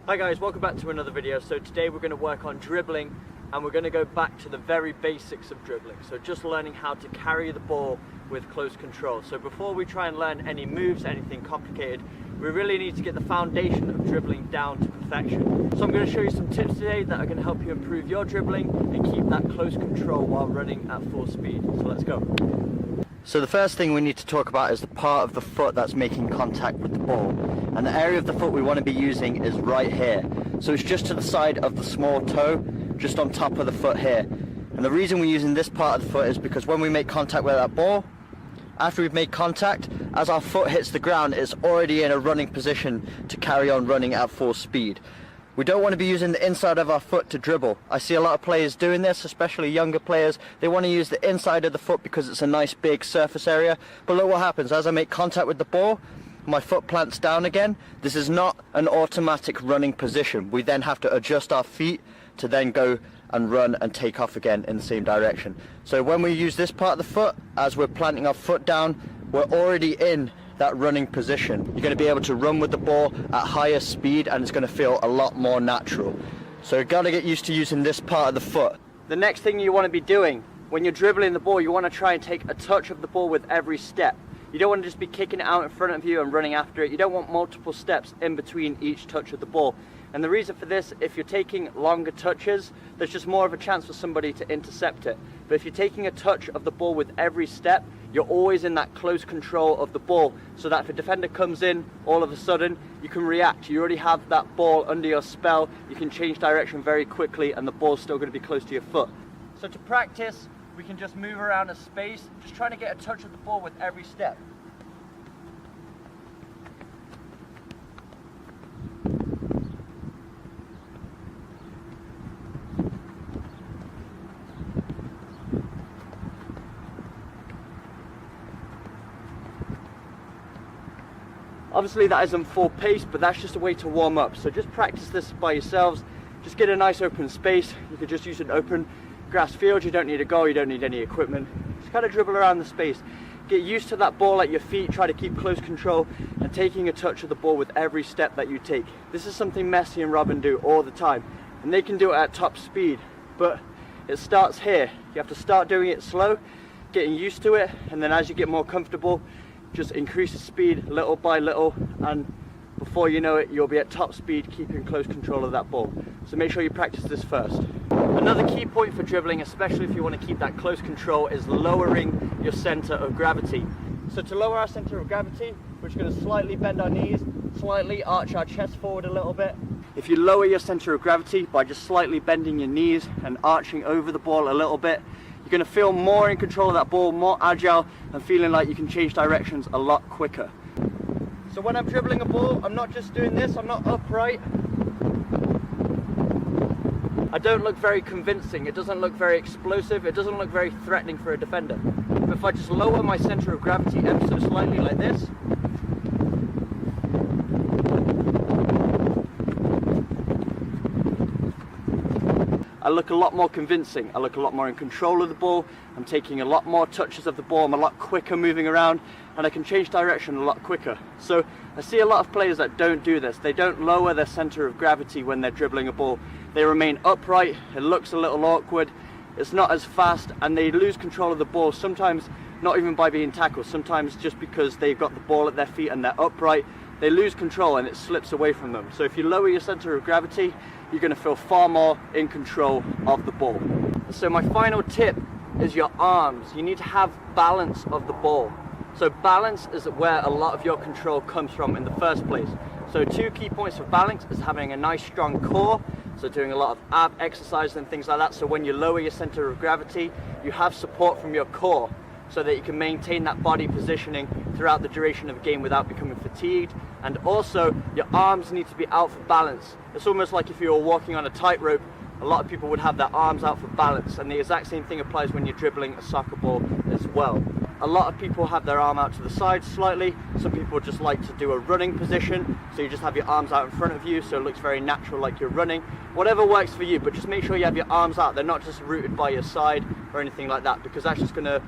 Hi guys, welcome back to another video. So today we're going to work on dribbling and we're going to go back to the very basics of dribbling. So just learning how to carry the ball with close control. So before we try and learn any moves, anything complicated, we really need to get the foundation of dribbling down to perfection. So I'm going to show you some tips today that are going to help you improve your dribbling and keep that close control while running at full speed. So let's go. So the first thing we need to talk about is the part of the foot that's making contact with the ball. And the area of the foot we want to be using is right here. So it's just to the side of the small toe, just on top of the foot here. And the reason we're using this part of the foot is because when we make contact with that ball, after we've made contact, as our foot hits the ground, it's already in a running position to carry on running at full speed. We don't want to be using the inside of our foot to dribble. I see a lot of players doing this, especially younger players. They want to use the inside of the foot because it's a nice big surface area. But look what happens, as I make contact with the ball, my foot plants down again. This is not an automatic running position. We then have to adjust our feet to then go and run and take off again in the same direction. So when we use this part of the foot, as we're planting our foot down, we're already in that running position. You're going to be able to run with the ball at higher speed and it's going to feel a lot more natural. So you've got to get used to using this part of the foot. The next thing you want to be doing when you're dribbling the ball, you want to try and take a touch of the ball with every step. You don't want to just be kicking it out in front of you and running after it. You don't want multiple steps in between each touch of the ball. And the reason for this, if you're taking longer touches, there's just more of a chance for somebody to intercept it. But if you're taking a touch of the ball with every step, you're always in that close control of the ball, so that if a defender comes in, all of a sudden, you can react. You already have that ball under your spell, you can change direction very quickly and the ball's still going to be close to your foot. So to practice, we can just move around a space, just trying to get a touch of the ball with every step. Obviously that isn't full pace, but that's just a way to warm up. So just practice this by yourselves. Just get a nice open space. You could just use an open grass field. You don't need a goal, you don't need any equipment. Just kind of dribble around the space. Get used to that ball at your feet. Try to keep close control and taking a touch of the ball with every step that you take. This is something Messi and Robben do all the time. And they can do it at top speed. But it starts here. You have to start doing it slow, getting used to it. And then as you get more comfortable, just increase the speed little by little, and before you know it, you'll be at top speed, keeping close control of that ball. So make sure you practice this first. Another key point for dribbling, especially if you want to keep that close control, is lowering your center of gravity. So to lower our center of gravity, we're just going to slightly bend our knees, slightly arch our chest forward a little bit. If you lower your center of gravity by just slightly bending your knees and arching over the ball a little bit, you're going to feel more in control of that ball, more agile, and feeling like you can change directions a lot quicker. So when I'm dribbling a ball, I'm not just doing this, I'm not upright. I don't look very convincing, it doesn't look very explosive, it doesn't look very threatening for a defender. But if I just lower my center of gravity ever so slightly like this, I look a lot more convincing, I look a lot more in control of the ball, I'm taking a lot more touches of the ball, I'm a lot quicker moving around, and I can change direction a lot quicker. So I see a lot of players that don't do this. They don't lower their center of gravity when they're dribbling a ball. They remain upright, it looks a little awkward, it's not as fast, and they lose control of the ball, sometimes not even by being tackled, sometimes just because they've got the ball at their feet and they're upright, they lose control and it slips away from them. So if you lower your center of gravity, you're going to feel far more in control of the ball. So my final tip is your arms. You need to have balance of the ball. So balance is where a lot of your control comes from in the first place. So two key points for balance is having a nice strong core, so doing a lot of ab exercises and things like that. So when you lower your center of gravity, you have support from your core so that you can maintain that body positioning throughout the duration of the game without becoming fatigued. And also your arms need to be out for balance. It's almost like if you were walking on a tightrope, a lot of people would have their arms out for balance, and the exact same thing applies when you're dribbling a soccer ball as well. A lot of people have their arm out to the side slightly. Some people just like to do a running position, so you just have your arms out in front of you so it looks very natural like you're running. Whatever works for you, but just make sure you have your arms out. They're not just rooted by your side or anything like that, because that's just going to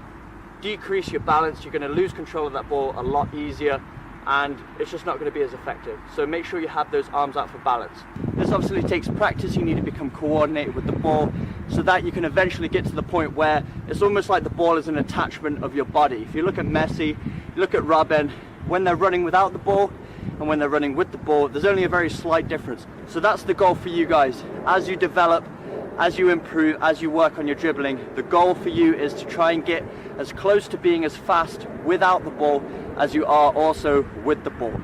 decrease your balance. You're going to lose control of that ball a lot easier, and it's just not going to be as effective. So make sure you have those arms out for balance. This obviously takes practice. You need to become coordinated with the ball so that you can eventually get to the point where it's almost like the ball is an attachment of your body. If you look at Messi, you look at Robben, when they're running without the ball and when they're running with the ball, there's only a very slight difference. So that's the goal for you guys. As you develop, as you improve, as you work on your dribbling, the goal for you is to try and get as close to being as fast without the ball as you are also with the ball.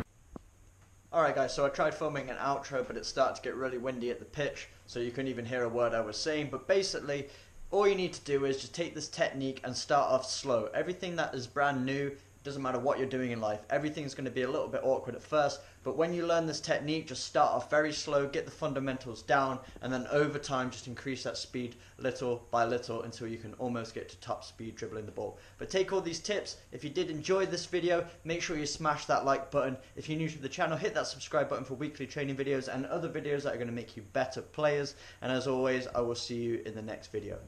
Alright guys, so I tried filming an outro, but it started to get really windy at the pitch, so you couldn't even hear a word I was saying. But basically, all you need to do is just take this technique and start off slow. Everything that is brand new, doesn't matter what you're doing in life, everything's going to be a little bit awkward at first, but when you learn this technique, just start off very slow, get the fundamentals down, and then over time just increase that speed little by little until you can almost get to top speed dribbling the ball. But take all these tips. If you did enjoy this video, make sure you smash that like button. If you're new to the channel, hit that subscribe button for weekly training videos and other videos that are going to make you better players. And as always, I will see you in the next video.